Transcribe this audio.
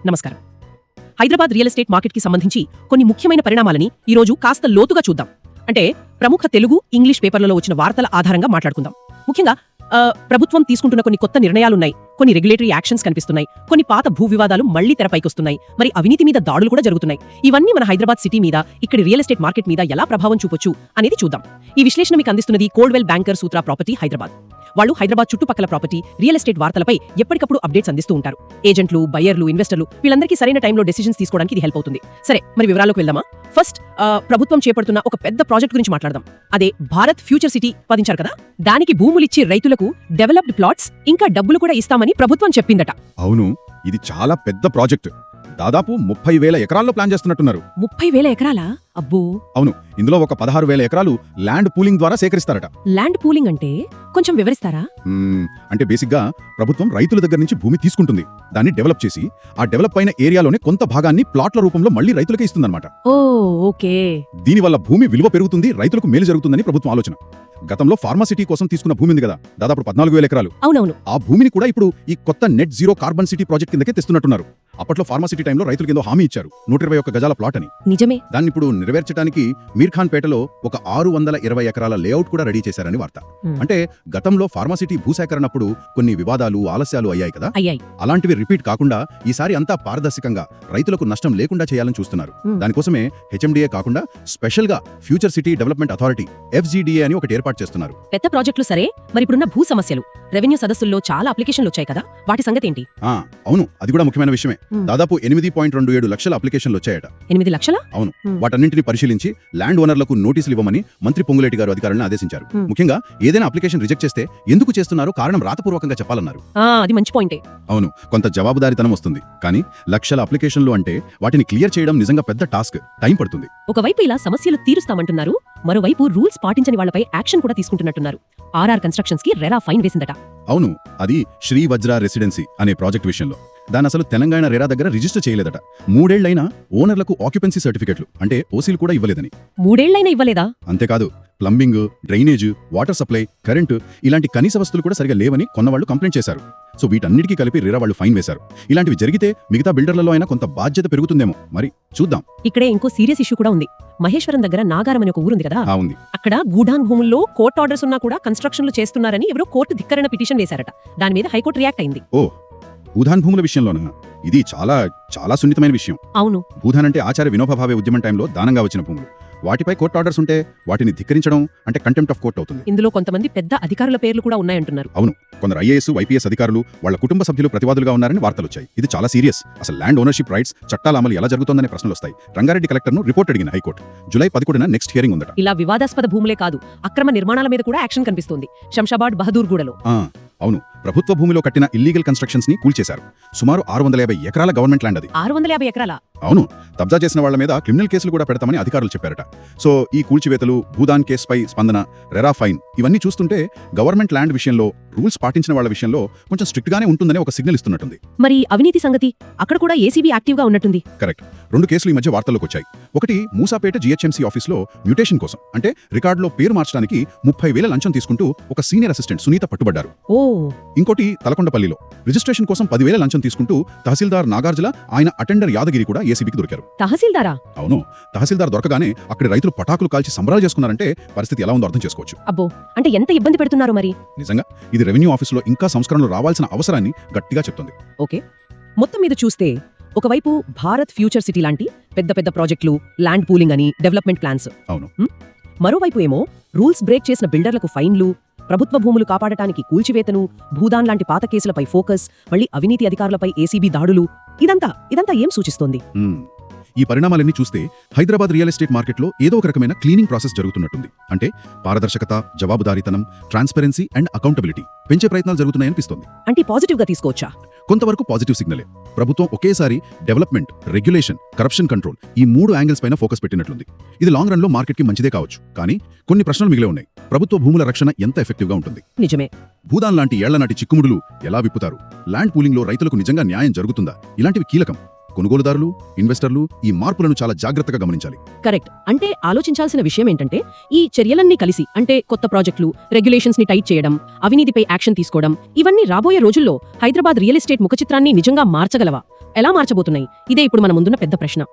నమస్కారం. Hyderabad real estate మార్కెట్కి సంబంధించి కొన్ని ముఖ్యమైన పరిణామాలని ఈరోజు కాస్త లోతుగా చూద్దాం. అంటే ప్రముఖ తెలుగు, ఇంగ్లీష్ పేపర్లలో వచ్చిన వార్తల ఆధారంగా మాట్లాడుకుందాం. ముఖ్యంగా ప్రభుత్వం తీసుకుంటున్న కొన్ని కొత్త నిర్ణయాలున్నాయి, కొన్ని రెగ్యులేటరీ యాక్షన్స్ కనిపిస్తున్నాయి, కొన్ని పాత భూ వివాదాలు మళ్లీ తెరపైకొస్తున్నాయి, మరి అవినీతి మీద దాడులు కూడా జరుగుతున్నాయి. ఇవన్నీ మన హైదరాబాద్ సిటీ మీద, ఇక్కడి రియల్ ఎస్టేట్ మార్కెట్ మీద ఎలా ప్రభావం చూపొచ్చు అనేది చూద్దాం. ఈ విశ్లేషణ మీకు అందిస్తున్నది కోల్డ్వెల్ బ్యాంకర్ సూత్ర ప్రాపర్టీ హైదరాబాద్. వాళ్ళు హైదరాబాద్ చుట్టుపక్కల ప్రాపర్టీ, రియల్ ఎస్టేట్ వార్తలపై ఎప్పటికప్పుడు అప్డేట్స్ అందిస్తూ ఉంటారు. ఏజెంట్లు, బయ్యర్లు, ఇన్వెస్టర్లు వీళ్ళందరికీ సరైన టైంలో డెసిషన్స్ తీసుకోవడానికి ఇది హెల్ప్ అవుతుంది. సరే, మరి వివరాలకు వెళ్దామా? ఫస్ట్, ప్రభుత్వం చేపడుతున్న ఒక పెద్ద ప్రాజెక్ట్ గురించి మాట్లాడదాం. అదే భారత్ ఫ్యూచర్ సిటీ పదించారు కదా, దానికి భూములిచ్చి రైతులకు డెవలప్డ్ ప్లాట్స్ ఇంకా డబ్బులు కూడా ఇస్తామని ప్రభుత్వం చెప్పిందట. అవును, ఇది చాలా పెద్ద ప్రాజెక్ట్. దాదాపు 30,000 ఎకరాల్లో ప్లాన్ చేస్తున్నట్టున్నారు. 30,000 ఎకరాలా? అబ్బో. అవును, ఇందులో ఒక 16,000 ఎకరాలు ల్యాండ్ పూలింగ్ ద్వారా సేకరిస్తారట. ల్యాండ్ పూలింగ్ అంటే కొంచెం వివరిస్తారా? అంటే బేసిక్గా ప్రభుత్వం రైతుల దగ్గర నుంచి భూమి తీసుకుంటుంది, దాన్ని డెవలప్ చేసి ఆ డెవలప్ అయిన ఏరియాలోనే కొంత భాగాన్ని ప్లాట్ల రూపంలో మళ్లీ రైతులకే ఇస్తుందన్నమాట. ఓ, ఓకే. దీనివల్ల భూమి విలువ పెరుగుతుంది, రైతులకు మేలు జరుగుతుందని ప్రభుత్వం ఆలోచన. గతంలో ఫార్మాసిటీ కోసం తీసుకున్న భూమి ఉంది కదా, దాదాపు 14,000 ఎకరాలు. అవునవును. ఆ భూమిని కూడా ఇప్పుడు ఈ కొత్త net zero carbon city project కిందకే తెస్తున్నట్టున్నారు. అప్పట్లో ఫార్మాసిటీ టైంలో రైతులకు ఏదో హామీ ఇచ్చారు, 121 గజాల ప్లాట్ అని. నిజమే. దాన్ని ఇప్పుడు నెరవేర్చడానికి మీర్ఖాన్ పేటలో ఒక 620 ఎకరాల లేఅవుట్ కూడా రెడీ చేశారని వార్త. అంటే గతంలో ఫార్మాసిటీ భూసేకరణప్పుడు కొన్ని వివాదాలు, ఆలస్యాలు అయ్యాయి కదా, అలాంటివి రిపీట్ కాకుండా ఈసారి అంతా పారదర్శకంగా రైతులకు నష్టం లేకుండా చేయాలని చూస్తున్నారు. దానికోసమే హెచ్ఎండిఏ కాకుండా స్పెషల్ గా future city development authority FGDA అని ఒకటి ఏర్పాటు చేస్తున్నారు. పెద్ద ప్రాజెక్టులు సరే, మరి ఇప్పుడున్న భూ సమస్యలు, రెవెన్యూ సదస్సుల్లో చాలా అప్లికేషన్లు వచ్చాయి కదా, వాటి సంగతి ఏంటి? అవును, అది కూడా ముఖ్యమైన విషయమే. దాదాపు 8.27 లక్షల అప్లికేషన్లు వచ్చాయట. 8 లక్షలా? అవును. వాటన్నింటిని పరిశీలించి ల్యాండ్ ఓనర్లకు నోటీసులు ఇవ్వమని మంత్రి పొంగులేటి గారు అధికారులను ఆదేశించారు. ముఖ్యంగా ఏదైనా అప్లికేషన్ రిజెక్ట్ చేస్తే ఎందుకు చేస్తున్నారో కారణం రాతపూర్వకంగా చెప్పాలన్నారు. అది మంచి పాయింటే. అవును, కొంత జవాబుదారీతనం వస్తుంది. కానీ లక్షల అప్లికేషన్లు అంటే వాటిని క్లియర్ చేయడం నిజంగా పెద్ద టాస్క్, టైం పడుతుంది. ఒకవైపు ఇలా సమస్యలు తీరుస్తామంటున్నారు, మరోవైపు రూల్స్ పాటించని వాళ్లపై యాక్షన్ కూడా తీసుకుంటున్నట్టున్నారు. RR కన్స్ట్రక్షన్స్ కి రెరా ఫైన్ వేసిందట. అవును, అది శ్రీ వజ్ర రెసిడెన్సీ అనే ప్రాజెక్ట్ విషయంలో. దాని అసలు తెలంగాణ రెరా దగ్గర రిజిస్టర్ చేయలేదట. 3 ఏళ్లైనా ఓనర్లకు ఆక్యుపెన్సీ సర్టిఫికెట్లు అంటే ఓసీలు కూడా ఇవ్వలేదని. 3 ఏళ్లైనా ఇవ్వలేదా? అంతేకాదు, plumbing, drainage, water supply, current ఇలాంటి కనీస వస్తువులు కూడా సరిగా లేవని కొన్నవాళ్లు కంప్లైంట్ చేశారు. సో వీటన్నిటికీ కలిపి రెరా వాళ్ళు ఫైన్ వేశారు. ఇలాంటివి జరిగితే మిగతా బిల్డర్లలో అయినా కొంత బాధ్యత పెరుగుతుందేమో, మరి చూద్దాం. ఇక్కడే ఇంకో సీరియస్ ఇష్యూ కూడా ఉంది. మహేశ్వరం దగ్గర నాగారం అనే ఒక ఊరుంది కదా, ఉంది. అక్కడ గూడాన్ భూముల్లో కోర్టు ఆర్డర్స్ ఉన్నా కూడా కన్స్ట్రక్షన్లు చేస్తున్నారని ఎవరో కోర్టు ధిక్కరణ పిటిషన్ వేశారట. దాని మీద హైకోర్టు రియాక్ట్ అయింది. భూదాన్ భూముల విషయంలోనా? ఇది చాలా చాలా సున్నితమైన విషయం. అవును. భూదాన్ అంటే ఆచార్య వినోబా భావే ఉద్యమం టైంలో దానంగా వచ్చిన భూములు. వాటిపై కోర్టు ఆర్డర్స్ ఉంటే వాటిని ధిక్కరించడం అంటే కంటెంప్ట్ ఆఫ్ కోర్ట్ అవుతుంది. ఇందులో కొంతమంది పెద్ద అధికారుల పేర్లు కూడా ఉన్నాయంటున్నారు. అవును, కొందరు IAS, YPS అధికారులు, వాళ్ళ కుటుంబ సభ్యులు ప్రతివాదులుగా ఉన్నారని వార్తలొచ్చాయి. ఇది చాలా సీరియస్. అసలు ల్యాండ్ ఓనర్షిప్ రైట్స్, చట్టాల అమలు ఎలా జరుగుతోందనే ప్రశ్నలు వస్తాయి. రంగారెడ్డి కలెక్టర్ను రిపోర్ట్ అడిగిన హైకోర్టు. జూలై 11న నెక్స్ట్ హియరింగ్ ఉందట. ఇలా వివాదాస్పద భూములే కాదు, అక్రమ నిర్మాణాల మీద కూడా యాక్షన్ కనిపిస్తోంది. శంషాబాద్, బహదూర్గూడలో. అవును, ప్రభుత్వ భూమిలో కట్టిన ఇల్లీగల్ కన్స్ట్రక్షన్స్ ని కూల్చేశారు. సుమారు 650 ఎకరాల గవర్నమెంట్ ల్యాండ్ అది. 650 ఎకరాల? అవును, కబ్జా చేసిన వాళ్ల మీద క్రిమినల్ కేసులు కూడా పెడతామని అధికారులు చెప్పారట. సో ఈ కూల్చివేతలు, భూదాన్ కేసుపై స్పందన, రెరా ఫైన్ ఇవన్నీ చూస్తుంటే గవర్నమెంట్ ల్యాండ్ విషయంలో రూల్స్ పాటించిన వాళ్ళ విషయంలో కొంచెం స్ట్రిక్ట్ గానే ఉంటుందనే ఒక సిగ్నల్ ఇస్తున్నట్టుంది. మరి అవినీతి సంగతి? అక్కడ కూడా ACB యాక్టివ్ గా ఉన్నట్టుంది. కరెక్ట్. 2 కేసులు ఈ మధ్య వార్తల్లోకి వచ్చాయి. ఒకటి మూసాపేట GHMC ఆఫీస్లో మ్యూటేషన్ కోసం, అంటే రికార్డులో పేరు మార్చడానికి 30,000 లంచం తీసుకుంటూ ఒక సీనియర్ అసిస్టెంట్ సునీత పట్టుబడ్డారు. ఇంకోటి తలకొండపల్లిలో రిజిస్ట్రేషన్ కోసం 10,000 లంచం తీసుకుంటూ తహసీల్దార్ నాగార్జుల, ఆయన అటెండర్ యాదగిరి కూడా ACBకి దొరికారు. తహసీల్దారా? అవును, తహసీల్దార్ దొరకగానే అక్కడి రైతులు పటాకులు కాల్చి సంబరాలు చేసుకున్నారంటే పరిస్థితి ఎలా ఉందో అర్థం చేసుకోవచ్చు. అబ్బో, అంటే ఎంత ఇబ్బంది పెడుతున్నారు మరి. నిజంగా ఇది రెవెన్యూ ఆఫీసులో ఇంకా సంస్కరణలు రావాల్సిన అవసరాన్ని గట్టిగా చెప్తుంది. ఓకే, మొత్తం మీద చూస్తే ఒకవైపు భారత్ ఫ్యూచర్ సిటీ లాంటి పెద్ద పెద్ద ప్రాజెక్టులు, ల్యాండ్ పూలింగ్ అని, డెవలప్మెంట్ ప్లాన్స్. అవును. మరోవైపు ఏమో రూల్స్ బ్రేక్ చేసిన బిల్డర్లకు ఫైన్లు, ప్రభుత్వ భూములు కాపాడటానికి కూల్చివేతను, భూదాన్ లాంటి పాత కేసులపై ఫోకస్, మళ్ళీ అవినీతి అధికారులపై ACB దాడులు. ఇదంతా ఏం సూచిస్తోంది? ఈ పరిణామాలన్నీ చూస్తే హైదరాబాద్ రియల్ ఎస్టేట్ మార్కెట్లో ఏదో ఒక రకమైన క్లీనింగ్ ప్రాసెస్ జరుగుతున్నట్టుంది. అంటే పారదర్శకత, జవాబుదారీతనం, ట్రాన్స్పరెన్సీ అండ్ అకౌంటబిలిటీ పెంచే ప్రయత్నాలు జరుగుతున్నాయనిపిస్తోంది. అంటే పాజిటివ్ గా తీసుకోవచ్చా? కొంతవరకు పాజిటివ్ సిగ్నలే. ప్రభుత్వం ఒకేసారి డెవలప్మెంట్, రెగ్యులేషన్, కరప్షన్ కంట్రోల్ ఈ 3 యాంగిల్స్ పైన ఫోకస్ పెట్టినట్లుంది. ఇది లాంగ్ రన్ లో మార్కెట్ కి మంచిదే కావచ్చు. కానీ కొన్ని ప్రశ్నలు మిగిలే ఉన్నాయి. ప్రభుత్వ భూముల రక్షణ ఎంత ఎఫెక్టివ్ గా ఉంటుంది? నిజమే. భూదాన్ లాంటి ఏళ్ల నాటి చిక్కుముడులు ఎలా విప్పుతారు? ల్యాండ్ పూలింగ్ లో రైతులకు నిజంగా న్యాయం జరుగుతుందా? ఇలాంటివి కీలకం. కొనుగోలుదారులు, ఇన్వెస్టర్లు ఈ మార్పులను చాలా జాగ్రత్తగా గమనించాలి. కరెక్ట్. అంటే ఆలోచించాల్సిన విషయం ఏంటంటే ఈ చర్యలన్నీ కలిసి అంటే కొత్త ప్రాజెక్టులు, రెగ్యులేషన్స్ ని టైట్ చేయడం, అవినీతిపై యాక్షన్ తీసుకోవడం ఇవన్నీ రాబోయే రోజుల్లో హైదరాబాద్ రియల్ ఎస్టేట్ ముఖచిత్రాన్ని నిజంగా మార్చగలవా? ఎలా మార్చబోతున్నాయి? ఇదే ఇప్పుడు మన ముందున్న పెద్ద ప్రశ్న.